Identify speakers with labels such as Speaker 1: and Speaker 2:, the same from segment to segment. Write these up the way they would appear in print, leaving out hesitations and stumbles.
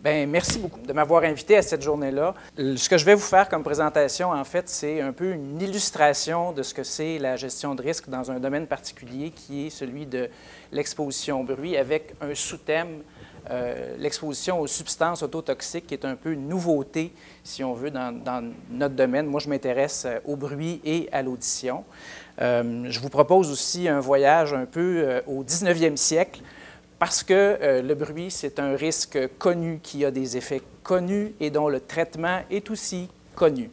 Speaker 1: Bien, merci beaucoup de m'avoir invité à cette journée-là. Ce que je vais vous faire comme présentation, en fait, c'est un peu une illustration de ce que c'est la gestion de risque dans un domaine particulier qui est celui de l'exposition au bruit avec un sous-thème, l'exposition aux substances autotoxiques, qui est un peu une nouveauté, si on veut, dans notre domaine. Moi, je m'intéresse au bruit et à l'audition. Je vous propose aussi un voyage un peu au 19e siècle, parce que le bruit, c'est un risque connu qui a des effets connus et dont le traitement est aussi connu.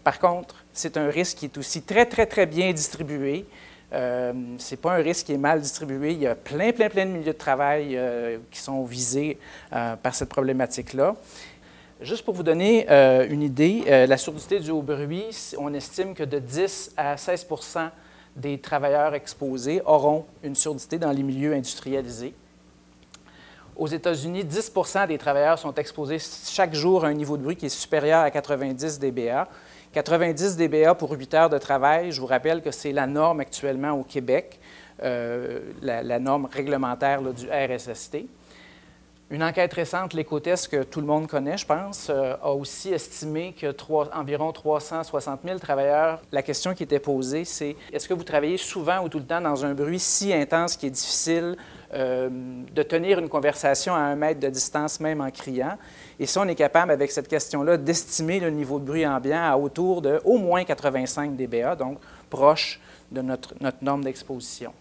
Speaker 1: Par contre, c'est un risque qui est aussi très, très, très bien distribué. Ce n'est pas un risque qui est mal distribué. Il y a plein de milieux de travail qui sont visés par cette problématique-là. Juste pour vous donner une idée, la surdité due au bruit, on estime que de 10 à 16 % des travailleurs exposés auront une surdité dans les milieux industrialisés. Aux États-Unis, 10 % des travailleurs sont exposés chaque jour à un niveau de bruit qui est supérieur à 90 dBA. 90 dBA pour 8 heures de travail, je vous rappelle que c'est la norme actuellement au Québec, la norme réglementaire là, du RSST. Une enquête récente, l'Écotest, que tout le monde connaît, je pense, a aussi estimé que environ 360 000 travailleurs. La question qui était posée, c'est est-ce que vous travaillez souvent ou tout le temps dans un bruit si intense qu'il est difficile de tenir une conversation à 1 mètre de distance, même en criant? Et si on est capable, avec cette question-là, d'estimer le niveau de bruit ambiant à autour de au moins 85 dBA, donc proche de notre norme d'exposition.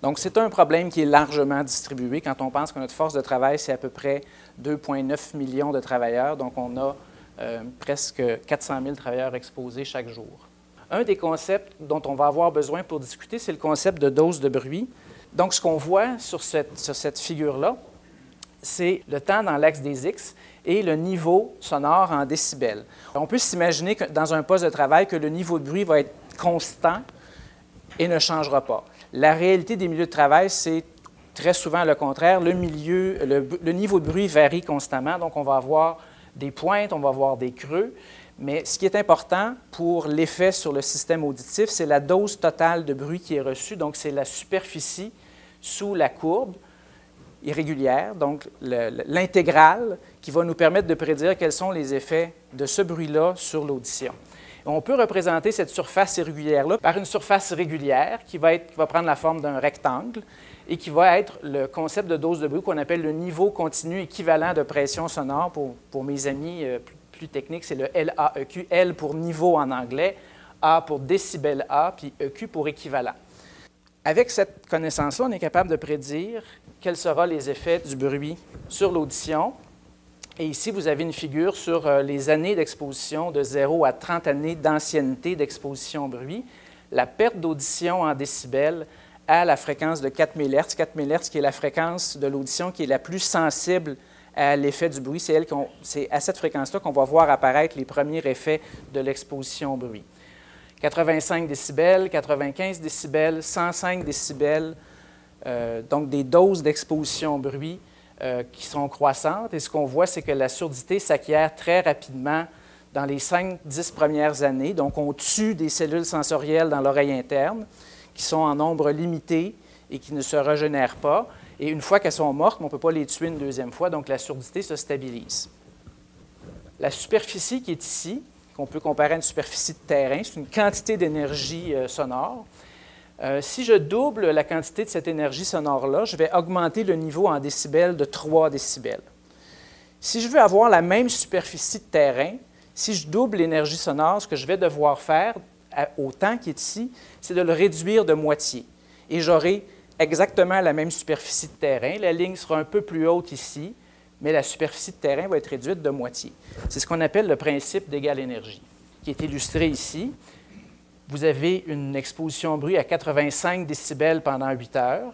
Speaker 1: Donc, c'est un problème qui est largement distribué quand on pense que notre force de travail, c'est à peu près 2,9 millions de travailleurs. Donc, on a presque 400 000 travailleurs exposés chaque jour. Un des concepts dont on va avoir besoin pour discuter, c'est le concept de dose de bruit. Donc, ce qu'on voit sur cette figure-là, c'est le temps dans l'axe des X et le niveau sonore en décibels. On peut s'imaginer que dans un poste de travail que le niveau de bruit va être constant et ne changera pas. La réalité des milieux de travail, c'est très souvent le contraire. Le niveau de bruit varie constamment, donc on va avoir des pointes, on va avoir des creux. Mais ce qui est important pour l'effet sur le système auditif, c'est la dose totale de bruit qui est reçue. Donc, c'est la superficie sous la courbe irrégulière, donc l'intégrale qui va nous permettre de prédire quels sont les effets de ce bruit-là sur l'audition. On peut représenter cette surface irrégulière-là par une surface régulière qui va prendre la forme d'un rectangle et qui va être le concept de dose de bruit qu'on appelle le niveau continu équivalent de pression sonore. Pour mes amis plus techniques, c'est le LAEQ, L pour niveau en anglais, A pour décibel A, puis EQ pour équivalent. Avec cette connaissance-là, on est capable de prédire quels seront les effets du bruit sur l'audition. Et ici, vous avez une figure sur les années d'exposition de 0 à 30 années d'ancienneté d'exposition au bruit. La perte d'audition en décibels à la fréquence de 4000 Hz. 4000 Hz qui est la fréquence de l'audition qui est la plus sensible à l'effet du bruit. C'est à cette fréquence-là qu'on va voir apparaître les premiers effets de l'exposition au bruit. 85 décibels, 95 décibels, 105 décibels, donc des doses d'exposition au bruit qui sont croissantes. Et ce qu'on voit, c'est que la surdité s'acquiert très rapidement dans les 5-10 premières années. Donc, on tue des cellules sensorielles dans l'oreille interne qui sont en nombre limité et qui ne se régénèrent pas. Et une fois qu'elles sont mortes, on ne peut pas les tuer une deuxième fois, donc la surdité se stabilise. La superficie qui est ici, qu'on peut comparer à une superficie de terrain, c'est une quantité d'énergie sonore. Si je double la quantité de cette énergie sonore-là, je vais augmenter le niveau en décibels de 3 décibels. Si je veux avoir la même superficie de terrain, si je double l'énergie sonore, ce que je vais devoir faire au temps qui est ici, c'est de le réduire de moitié. Et j'aurai exactement la même superficie de terrain. La ligne sera un peu plus haute ici, mais la superficie de terrain va être réduite de moitié. C'est ce qu'on appelle le principe d'égale énergie, qui est illustré ici. Vous avez une exposition au bruit à 85 décibels pendant 8 heures.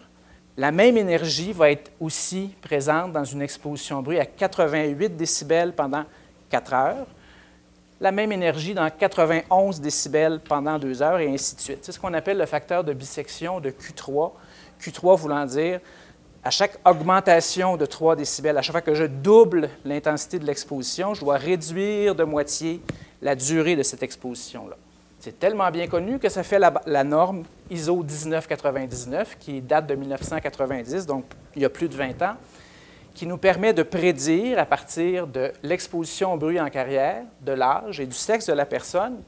Speaker 1: La même énergie va être aussi présente dans une exposition au bruit à 88 décibels pendant 4 heures. La même énergie dans 91 décibels pendant 2 heures et ainsi de suite. C'est ce qu'on appelle le facteur de bisection de Q3. Q3 voulant dire, à chaque augmentation de 3 décibels, à chaque fois que je double l'intensité de l'exposition, je dois réduire de moitié la durée de cette exposition-là. C'est tellement bien connu que ça fait la norme ISO 1999, qui date de 1990, donc il y a plus de 20 ans, qui nous permet de prédire, à partir de l'exposition au bruit en carrière, de l'âge et du sexe de la personne,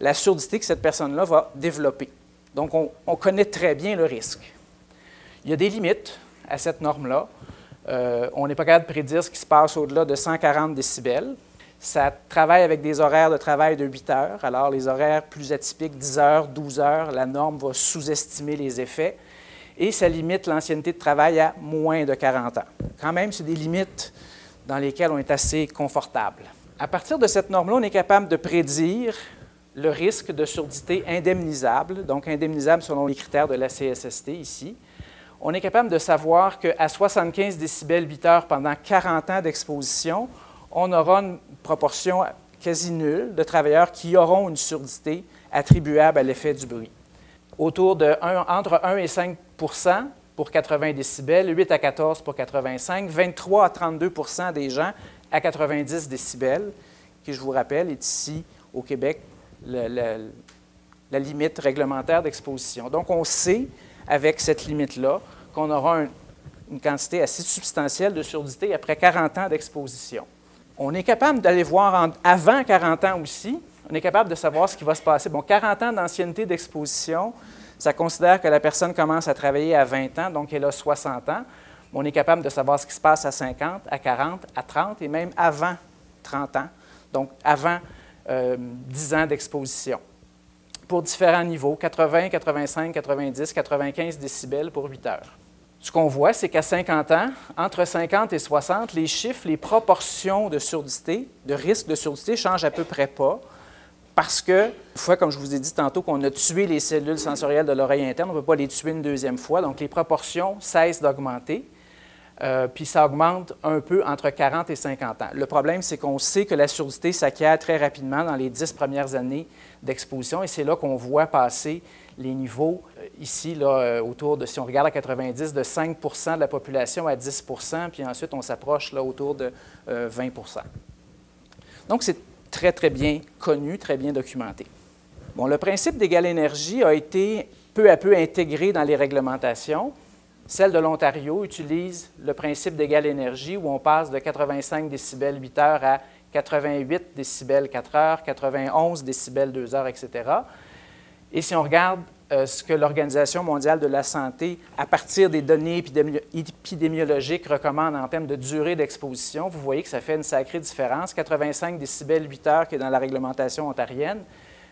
Speaker 1: la surdité que cette personne-là va développer. Donc, on connaît très bien le risque. Il y a des limites à cette norme-là. On n'est pas capable de prédire ce qui se passe au-delà de 140 décibels. Ça travaille avec des horaires de travail de 8 heures. Alors, les horaires plus atypiques, 10 heures, 12 heures, la norme va sous-estimer les effets. Et ça limite l'ancienneté de travail à moins de 40 ans. Quand même, c'est des limites dans lesquelles on est assez confortable. À partir de cette norme-là, on est capable de prédire le risque de surdité indemnisable, donc indemnisable selon les critères de la CSST ici. On est capable de savoir qu'à 75 décibels 8 heures pendant 40 ans d'exposition, on aura une proportion quasi nulle de travailleurs qui auront une surdité attribuable à l'effet du bruit. Entre 1 et 5 pour 80 décibels, 8 à 14 pour 85, 23 à 32 des gens à 90 décibels, qui, je vous rappelle, est ici au Québec la limite réglementaire d'exposition. Donc, on sait, avec cette limite-là, qu'on aura une quantité assez substantielle de surdité après 40 ans d'exposition. On est capable d'aller voir avant 40 ans aussi, on est capable de savoir ce qui va se passer. Bon, 40 ans d'ancienneté d'exposition, ça considère que la personne commence à travailler à 20 ans, donc elle a 60 ans. On est capable de savoir ce qui se passe à 50, à 40, à 30 et même avant 30 ans, donc avant 10 ans d'exposition. Pour différents niveaux, 80, 85, 90, 95 décibels pour 8 heures. Ce qu'on voit, c'est qu'à 50 ans, entre 50 et 60, les chiffres, les proportions de surdité, de risque de surdité, changent à peu près pas. Parce que, une fois, comme je vous ai dit tantôt, qu'on a tué les cellules sensorielles de l'oreille interne, on ne peut pas les tuer une deuxième fois. Donc, les proportions cessent d'augmenter. Puis ça augmente un peu entre 40 et 50 ans. Le problème, c'est qu'on sait que la surdité s'acquiert très rapidement dans les 10 premières années d'exposition, et c'est là qu'on voit passer les niveaux, ici, là, autour de, si on regarde à 90, de 5 de la population à 10 puis ensuite on s'approche là autour de 20 Donc, c'est très, très bien connu, très bien documenté. Bon, le principe d'égale énergie a été peu à peu intégré dans les réglementations. Celle de l'Ontario utilise le principe d'égale énergie où on passe de 85 décibels 8 heures à 88 décibels 4 heures, 91 décibels 2 heures, etc. Et si on regarde ce que l'Organisation mondiale de la santé, à partir des données épidémiologiques, recommande en termes de durée d'exposition, vous voyez que ça fait une sacrée différence. 85 décibels 8 heures qui est dans la réglementation ontarienne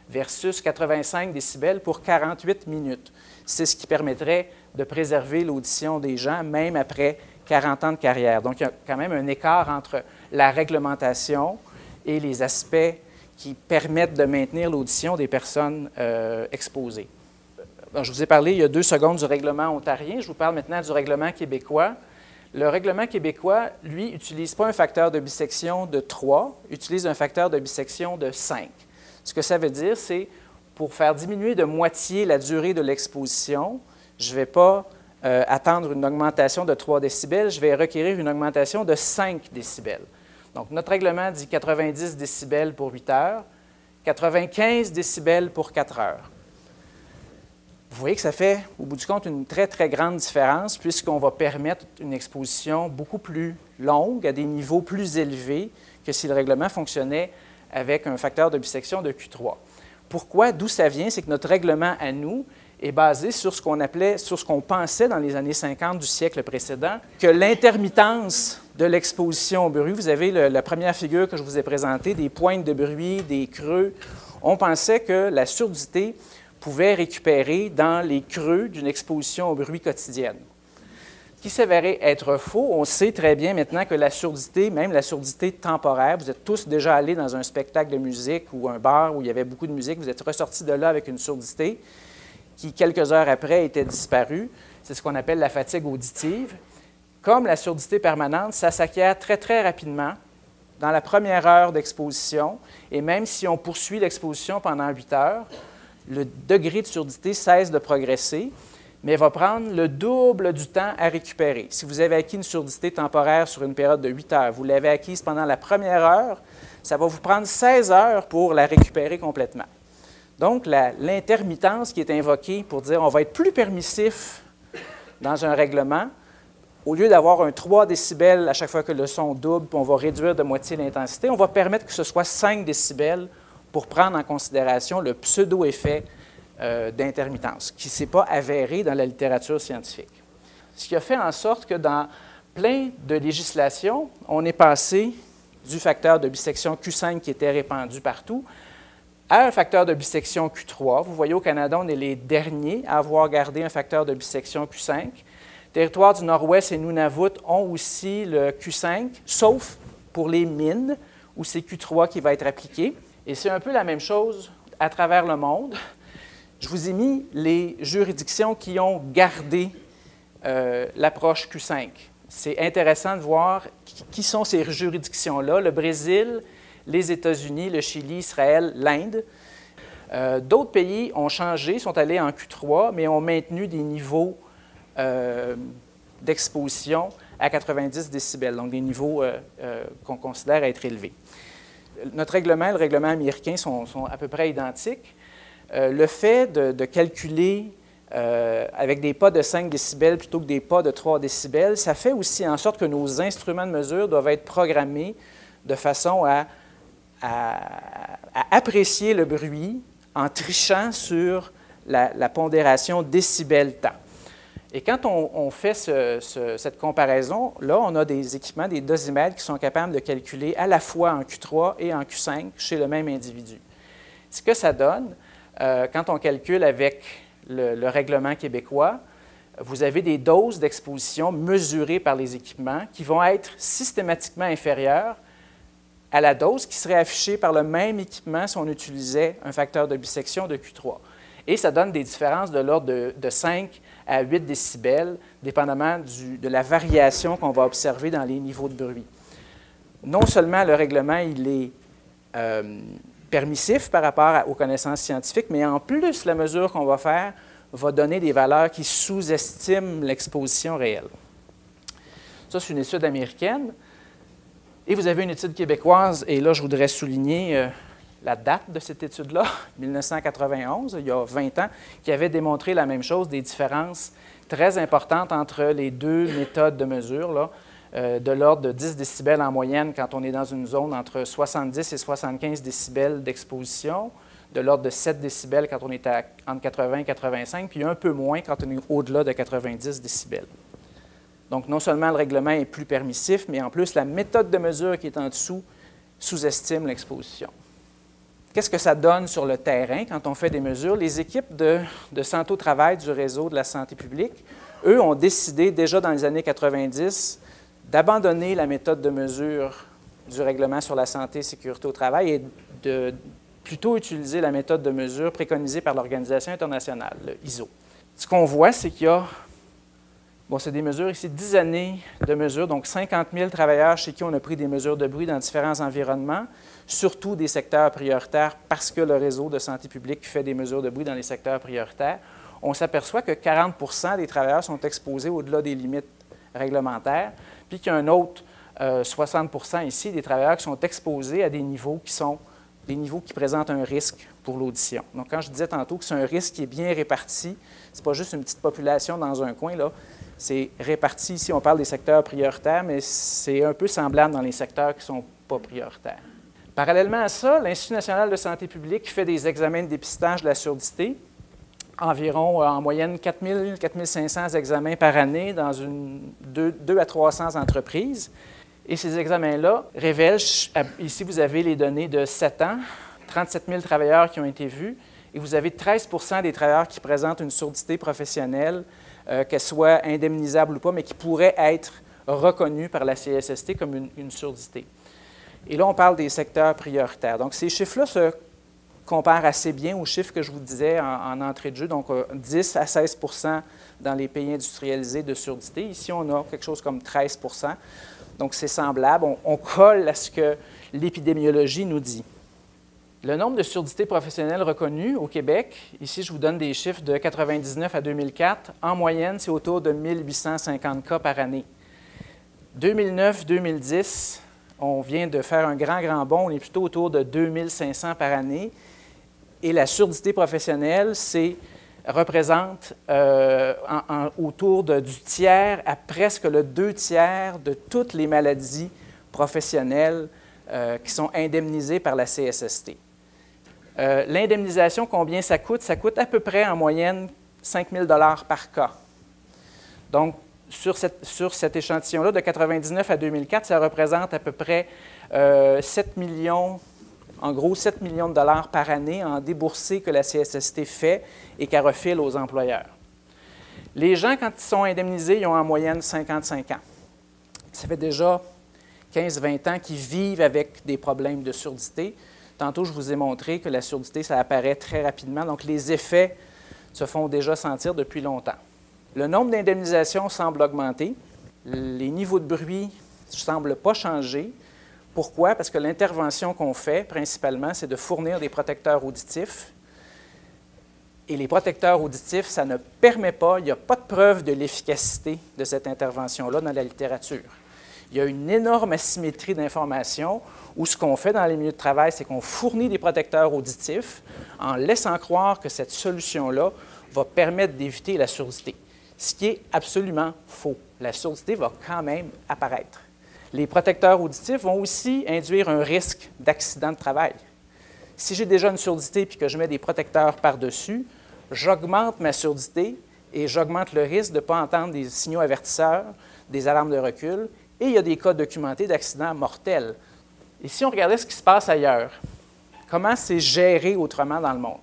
Speaker 1: versus 85 décibels pour 48 minutes. C'est ce qui permettrait de préserver l'audition des gens, même après 40 ans de carrière. Donc, il y a quand même un écart entre la réglementation et les aspects qui permettent de maintenir l'audition des personnes exposées. Alors, je vous ai parlé il y a 2 secondes du règlement ontarien. Je vous parle maintenant du règlement québécois. Le règlement québécois, lui, n'utilise pas un facteur de bisection de 3, utilise un facteur de bisection de 5. Ce que ça veut dire, c'est pour faire diminuer de moitié la durée de l'exposition, je ne vais pas attendre une augmentation de 3 décibels, je vais requérir une augmentation de 5 décibels. Donc, notre règlement dit 90 décibels pour 8 heures, 95 décibels pour 4 heures. Vous voyez que ça fait, au bout du compte, une très, très grande différence puisqu'on va permettre une exposition beaucoup plus longue, à des niveaux plus élevés que si le règlement fonctionnait avec un facteur de bisection de Q3. Pourquoi? D'où ça vient? C'est que notre règlement à nous est basé sur ce qu'on pensait dans les années 50 du siècle précédent, que l'intermittence de l'exposition au bruit, vous avez la première figure que je vous ai présentée, des pointes de bruit, des creux, on pensait que la surdité pouvait récupérer dans les creux d'une exposition au bruit quotidienne. Ce qui s'avérait être faux, on sait très bien maintenant que la surdité, même la surdité temporaire, vous êtes tous déjà allés dans un spectacle de musique ou un bar où il y avait beaucoup de musique, vous êtes ressortis de là avec une surdité qui, quelques heures après, était disparue. C'est ce qu'on appelle la fatigue auditive. Comme la surdité permanente, ça s'acquiert très, très rapidement dans la première heure d'exposition, et même si on poursuit l'exposition pendant 8 heures, le degré de surdité cesse de progresser, mais va prendre le double du temps à récupérer. Si vous avez acquis une surdité temporaire sur une période de 8 heures, vous l'avez acquise pendant la première heure, ça va vous prendre 16 heures pour la récupérer complètement. Donc, l'intermittence qui est invoquée pour dire on va être plus permissif dans un règlement, au lieu d'avoir un 3 décibels à chaque fois que le son double, puis on va réduire de moitié l'intensité, on va permettre que ce soit 5 décibels pour prendre en considération le pseudo-effet d'intermittence, qui ne s'est pas avéré dans la littérature scientifique. Ce qui a fait en sorte que dans plein de législations, on est passé du facteur de bissection Q5 qui était répandu partout à un facteur de bissection Q3. Vous voyez, au Canada, on est les derniers à avoir gardé un facteur de bissection Q5. Territoires du Nord-Ouest et Nunavut ont aussi le Q5, sauf pour les mines, où c'est Q3 qui va être appliqué. Et c'est un peu la même chose à travers le monde. Je vous ai mis les juridictions qui ont gardé l'approche Q5. C'est intéressant de voir qui sont ces juridictions-là. Le Brésil, les États-Unis, le Chili, Israël, l'Inde. D'autres pays ont changé, sont allés en Q3, mais ont maintenu des niveaux d'exposition à 90 décibels, donc des niveaux qu'on considère être élevés. Notre règlement et le règlement américain sont à peu près identiques. Le fait de calculer avec des pas de 5 décibels plutôt que des pas de 3 décibels, ça fait aussi en sorte que nos instruments de mesure doivent être programmés de façon à apprécier le bruit en trichant sur la pondération décibel-temps. Et quand on fait cette comparaison-là, on a des équipements, des dosimètres qui sont capables de calculer à la fois en Q3 et en Q5 chez le même individu. Ce que ça donne, quand on calcule avec le règlement québécois, vous avez des doses d'exposition mesurées par les équipements qui vont être systématiquement inférieures à la dose qui serait affichée par le même équipement si on utilisait un facteur de bissection de Q3. Et ça donne des différences de l'ordre de 5 à 8 décibels, dépendamment de la variation qu'on va observer dans les niveaux de bruit. Non seulement le règlement il est permissif par rapport aux connaissances scientifiques, mais en plus, la mesure qu'on va faire va donner des valeurs qui sous-estiment l'exposition réelle. Ça, c'est une étude américaine. Et vous avez une étude québécoise, et là, je voudrais souligner la date de cette étude-là, 1991, il y a 20 ans, qui avait démontré la même chose, des différences très importantes entre les deux méthodes de mesure, là, de l'ordre de 10 décibels en moyenne quand on est dans une zone entre 70 et 75 décibels d'exposition, de l'ordre de 7 décibels quand on est entre 80 et 85, puis un peu moins quand on est au-delà de 90 décibels. Donc, non seulement le règlement est plus permissif, mais en plus, la méthode de mesure qui est en dessous sous-estime l'exposition. Qu'est-ce que ça donne sur le terrain quand on fait des mesures? Les équipes de santé au travail du réseau de la santé publique, eux, ont décidé déjà dans les années 90 d'abandonner la méthode de mesure du règlement sur la santé et sécurité au travail et de plutôt utiliser la méthode de mesure préconisée par l'Organisation internationale, le ISO. Ce qu'on voit, c'est qu'il y a, bon, c'est des mesures ici, 10 années de mesures, donc 50 000 travailleurs chez qui on a pris des mesures de bruit dans différents environnements, surtout des secteurs prioritaires parce que le réseau de santé publique fait des mesures de bruit dans les secteurs prioritaires. On s'aperçoit que 40 % des travailleurs sont exposés au-delà des limites réglementaires, puis qu'il y a un autre 60 % ici des travailleurs qui sont exposés à des niveaux qui sont des niveaux qui présentent un risque pour l'audition. Donc, quand je disais tantôt que c'est un risque qui est bien réparti, ce n'est pas juste une petite population dans un coin, là, c'est réparti. Ici, on parle des secteurs prioritaires, mais c'est un peu semblable dans les secteurs qui ne sont pas prioritaires. Parallèlement à ça, l'Institut national de santé publique fait des examens de dépistage de la surdité, environ en moyenne 4 000 à 4 500 examens par année dans 2 à 300 entreprises. Et ces examens-là révèlent, ici vous avez les données de 7 ans, 37 000 travailleurs qui ont été vus, et vous avez 13 % des travailleurs qui présentent une surdité professionnelle, qu'elle soit indemnisable ou pas, mais qui pourrait être reconnue par la CSST comme une surdité. Et là, on parle des secteurs prioritaires. Donc, ces chiffres-là se comparent assez bien aux chiffres que je vous disais en entrée de jeu, donc 10 à 16 % dans les pays industrialisés de surdité. Ici, on a quelque chose comme 13 %. Donc, c'est semblable. On colle à ce que l'épidémiologie nous dit. Le nombre de surdités professionnelles reconnues au Québec, ici, je vous donne des chiffres de 1999 à 2004. En moyenne, c'est autour de 1850 cas par année. 2009-2010, on vient de faire un grand bond. On est plutôt autour de 2500 par année. Et la surdité professionnelle, c'est représente autour du tiers à presque le 2/3 de toutes les maladies professionnelles qui sont indemnisées par la CSST. L'indemnisation, combien ça coûte? Ça coûte à peu près en moyenne 5 000 $ par cas. Donc, sur cet échantillon-là, de 1999 à 2004, ça représente à peu près 7 millions, en gros 7 millions de dollars par année en déboursés que la CSST fait et qu'elle refile aux employeurs. Les gens, quand ils sont indemnisés, ils ont en moyenne 55 ans. Ça fait déjà 15-20 ans qu'ils vivent avec des problèmes de surdité. Tantôt, je vous ai montré que la surdité, ça apparaît très rapidement, donc les effets se font déjà sentir depuis longtemps. Le nombre d'indemnisations semble augmenter. Les niveaux de bruit ne semblent pas changer. Pourquoi? Parce que l'intervention qu'on fait, principalement, c'est de fournir des protecteurs auditifs. Et les protecteurs auditifs, ça ne permet pas, il n'y a pas de preuve de l'efficacité de cette intervention-là dans la littérature. Il y a une énorme asymétrie d'information où ce qu'on fait dans les milieux de travail, c'est qu'on fournit des protecteurs auditifs en laissant croire que cette solution-là va permettre d'éviter la surdité. Ce qui est absolument faux. La surdité va quand même apparaître. Les protecteurs auditifs vont aussi induire un risque d'accident de travail. Si j'ai déjà une surdité et que je mets des protecteurs par-dessus, j'augmente ma surdité et j'augmente le risque de ne pas entendre des signaux avertisseurs, des alarmes de recul, et il y a des cas documentés d'accidents mortels. Et si on regardait ce qui se passe ailleurs, comment c'est géré autrement dans le monde?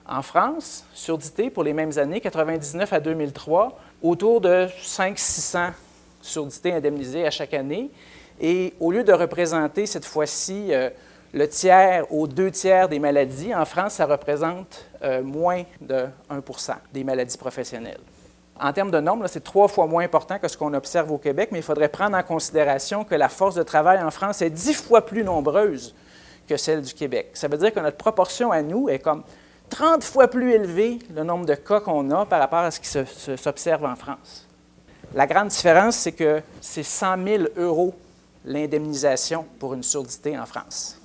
Speaker 1: En France, surdité pour les mêmes années, 1999 à 2003, autour de 500-600 surdités indemnisées à chaque année. Et au lieu de représenter cette fois-ci le tiers aux 2/3 des maladies, en France, ça représente moins de 1% des maladies professionnelles. En termes de nombre, c'est 3 fois moins important que ce qu'on observe au Québec, mais il faudrait prendre en considération que la force de travail en France est 10 fois plus nombreuse que celle du Québec. Ça veut dire que notre proportion à nous est comme 30 fois plus élevée, le nombre de cas qu'on a par rapport à ce qui s'observe en France. La grande différence, c'est que c'est 100 000 € l'indemnisation pour une surdité en France.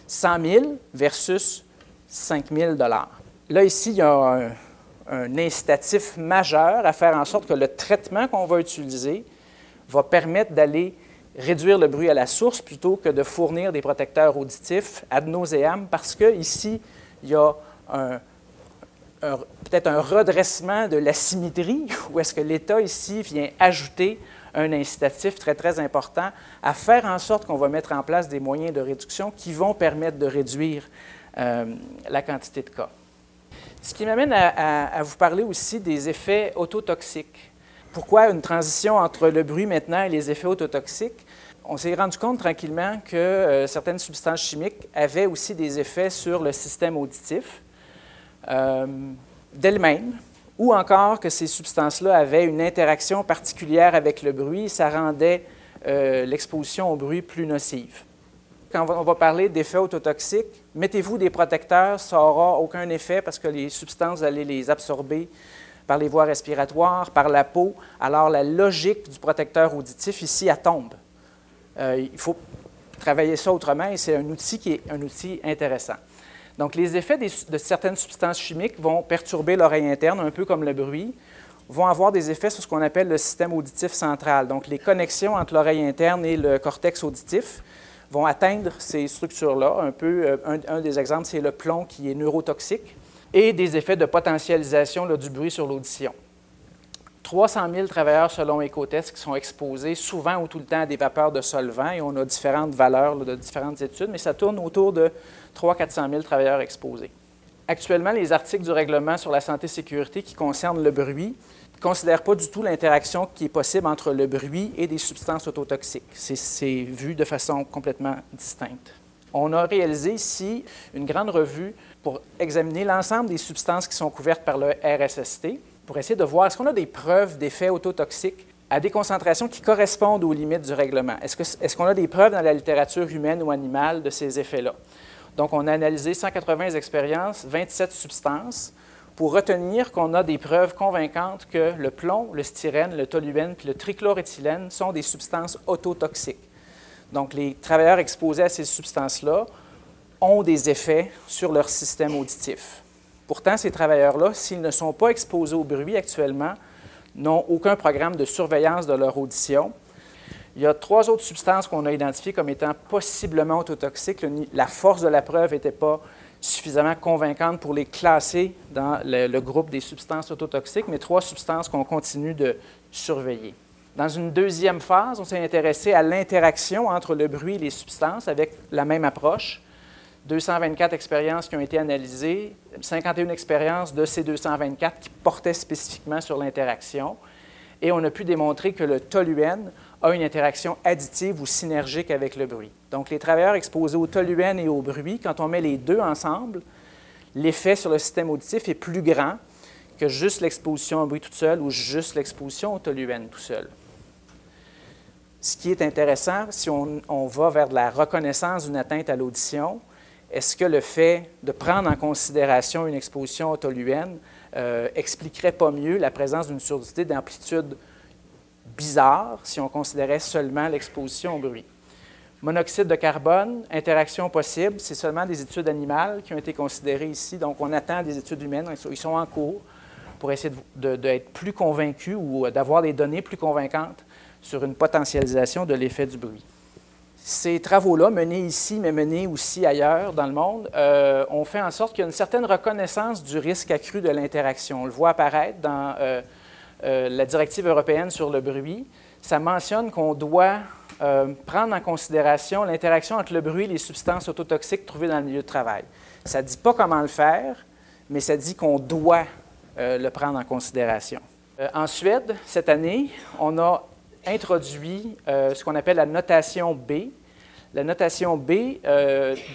Speaker 1: 100 000 versus 5 000 $. Là, ici, il y a un incitatif majeur à faire en sorte que le traitement qu'on va utiliser va permettre d'aller réduire le bruit à la source plutôt que de fournir des protecteurs auditifs ad nauseam, parce qu'ici, il y a peut-être un redressement de l'asymétrie, où est-ce que l'État ici vient ajouter un incitatif très, très important à faire en sorte qu'on va mettre en place des moyens de réduction qui vont permettre de réduire la quantité de cas. Ce qui m'amène à vous parler aussi des effets ototoxiques. Pourquoi une transition entre le bruit maintenant et les effets ototoxiques? On s'est rendu compte tranquillement que certaines substances chimiques avaient aussi des effets sur le système auditif d'elles-mêmes, ou encore que ces substances-là avaient une interaction particulière avec le bruit, ça rendait l'exposition au bruit plus nocive. Quand on va parler d'effets ototoxiques, mettez-vous des protecteurs, ça n'aura aucun effet parce que les substances, vous allez les absorber par les voies respiratoires, par la peau. Alors, la logique du protecteur auditif, ici, elle tombe. Il faut travailler ça autrement et c'est un outil qui est un outil intéressant. Donc, les effets de certaines substances chimiques vont perturber l'oreille interne, un peu comme le bruit, vont avoir des effets sur ce qu'on appelle le système auditif central. Donc, les connexions entre l'oreille interne et le cortex auditif vont atteindre ces structures-là. Un des exemples, c'est le plomb qui est neurotoxique, et des effets de potentialisation là, du bruit sur l'audition. 300 000 travailleurs selon Ecotest qui sont exposés souvent ou tout le temps à des vapeurs de solvants, et on a différentes valeurs là, de différentes études, mais ça tourne autour de 300-400 000 travailleurs exposés. Actuellement, les articles du règlement sur la santé et sécurité qui concernent le bruit ne considèrent pas du tout l'interaction qui est possible entre le bruit et des substances ototoxiques. C'est vu de façon complètement distincte. On a réalisé ici une grande revue pour examiner l'ensemble des substances qui sont couvertes par le RSST, pour essayer de voir est-ce qu'on a des preuves d'effets ototoxiques à des concentrations qui correspondent aux limites du règlement. Est-ce qu'on a des preuves dans la littérature humaine ou animale de ces effets-là? Donc, on a analysé 180 expériences, 27 substances, pour retenir qu'on a des preuves convaincantes que le plomb, le styrène, le toluène puis le trichloréthylène sont des substances ototoxiques. Donc, les travailleurs exposés à ces substances-là ont des effets sur leur système auditif. Pourtant, ces travailleurs-là, s'ils ne sont pas exposés au bruit actuellement, n'ont aucun programme de surveillance de leur audition. Il y a 3 autres substances qu'on a identifiées comme étant possiblement ototoxiques. La force de la preuve n'était pas suffisamment convaincante pour les classer dans le groupe des substances ototoxiques, mais 3 substances qu'on continue de surveiller. Dans une deuxième phase, on s'est intéressé à l'interaction entre le bruit et les substances avec la même approche. 224 expériences qui ont été analysées, 51 expériences de ces 224 qui portaient spécifiquement sur l'interaction. Et on a pu démontrer que le toluène a une interaction additive ou synergique avec le bruit. Donc, les travailleurs exposés au toluène et au bruit, quand on met les deux ensemble, l'effet sur le système auditif est plus grand que juste l'exposition au bruit toute seule ou juste l'exposition au toluène tout seul. Ce qui est intéressant, si on va vers de la reconnaissance d'une atteinte à l'audition, est-ce que le fait de prendre en considération une exposition au toluène expliquerait pas mieux la présence d'une surdité d'amplitude bizarre si on considérait seulement l'exposition au bruit? Monoxyde de carbone, interaction possible, c'est seulement des études animales qui ont été considérées ici. Donc, on attend des études humaines, ils sont en cours pour essayer d'être plus convaincus ou d'avoir des données plus convaincantes sur une potentialisation de l'effet du bruit. Ces travaux-là, menés ici, mais menés aussi ailleurs dans le monde, ont fait en sorte qu'il y a une certaine reconnaissance du risque accru de l'interaction. On le voit apparaître dans la directive européenne sur le bruit. Ça mentionne qu'on doit prendre en considération l'interaction entre le bruit et les substances ototoxiques trouvées dans le milieu de travail. Ça ne dit pas comment le faire, mais ça dit qu'on doit le prendre en considération. En Suède, cette année, on a introduit ce qu'on appelle la notation B. La notation B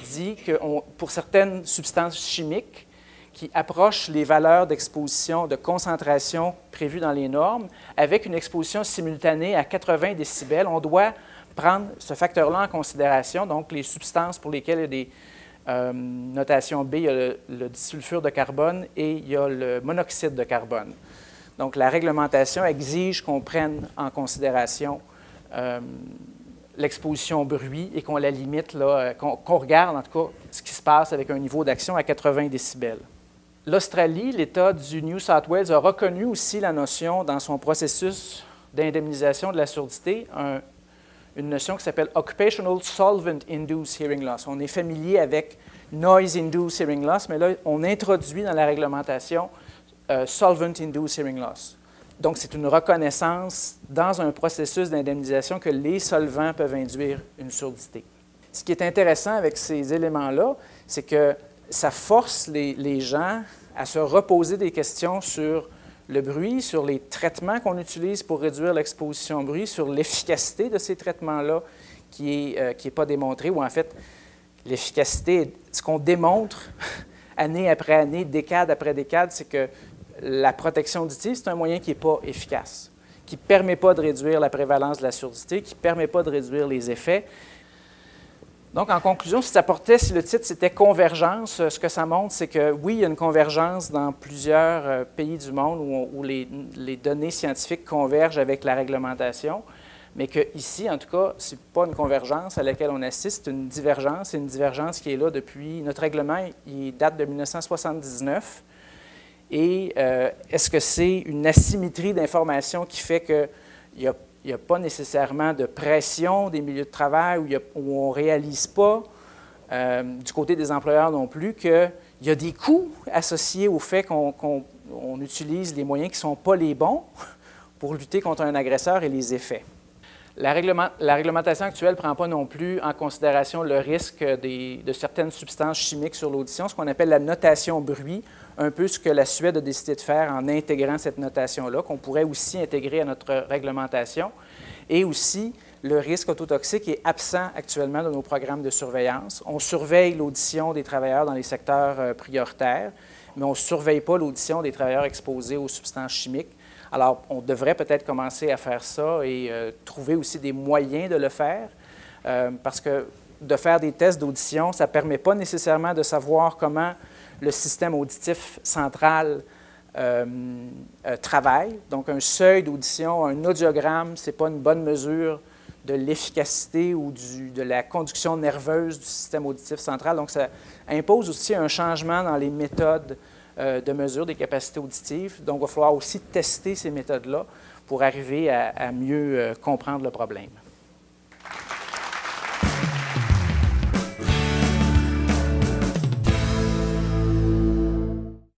Speaker 1: dit que pour certaines substances chimiques qui approchent les valeurs d'exposition, de concentration prévues dans les normes, avec une exposition simultanée à 80 décibels, on doit prendre ce facteur-là en considération. Donc, les substances pour lesquelles il y a des notations B, il y a le disulfure de carbone et il y a le monoxyde de carbone. Donc, la réglementation exige qu'on prenne en considération l'exposition au bruit et qu'on la limite, qu'on regarde en tout cas ce qui se passe avec un niveau d'action à 80 décibels. L'Australie, l'État du New South Wales, a reconnu aussi la notion dans son processus d'indemnisation de la surdité, une notion qui s'appelle Occupational Solvent Induced Hearing Loss. On est familier avec Noise Induced Hearing Loss, mais là, on introduit dans la réglementation Solvent Induced Hearing Loss. Donc, c'est une reconnaissance dans un processus d'indemnisation que les solvants peuvent induire une surdité. Ce qui est intéressant avec ces éléments-là, c'est que ça force les gens à se reposer des questions sur le bruit, sur les traitements qu'on utilise pour réduire l'exposition au bruit, sur l'efficacité de ces traitements-là qui est pas démontrée, ou en fait, l'efficacité, ce qu'on démontre année après année, décade après décade, c'est que la protection auditive, c'est un moyen qui n'est pas efficace, qui ne permet pas de réduire la prévalence de la surdité, qui ne permet pas de réduire les effets. Donc, en conclusion, si le titre c'était « Convergence », ce que ça montre, c'est que oui, il y a une convergence dans plusieurs pays du monde où les données scientifiques convergent avec la réglementation, mais qu'ici, en tout cas, ce n'est pas une convergence à laquelle on assiste, c'est une divergence. C'est une divergence qui est là depuis... Notre règlement, il date de 1979. Et est-ce que c'est une asymétrie d'information qui fait qu'il n'y a pas nécessairement de pression des milieux de travail où on ne réalise pas, du côté des employeurs non plus, qu'il y a des coûts associés au fait qu'on utilise les moyens qui ne sont pas les bons pour lutter contre un agresseur et les effets? La réglementation actuelle ne prend pas non plus en considération le risque de certaines substances chimiques sur l'audition, ce qu'on appelle la notation bruit, un peu ce que la Suède a décidé de faire en intégrant cette notation-là, qu'on pourrait aussi intégrer à notre réglementation. Et aussi, le risque ototoxique est absent actuellement de nos programmes de surveillance. On surveille l'audition des travailleurs dans les secteurs prioritaires, mais on ne surveille pas l'audition des travailleurs exposés aux substances chimiques. Alors, on devrait peut-être commencer à faire ça et trouver aussi des moyens de le faire, parce que de faire des tests d'audition, ça ne permet pas nécessairement de savoir comment le système auditif central travaille. Donc, un seuil d'audition, un audiogramme, ce n'est pas une bonne mesure de l'efficacité ou de la conduction nerveuse du système auditif central. Donc, ça impose aussi un changement dans les méthodes de mesure des capacités auditives. Donc, il va falloir aussi tester ces méthodes-là pour arriver à mieux comprendre le problème.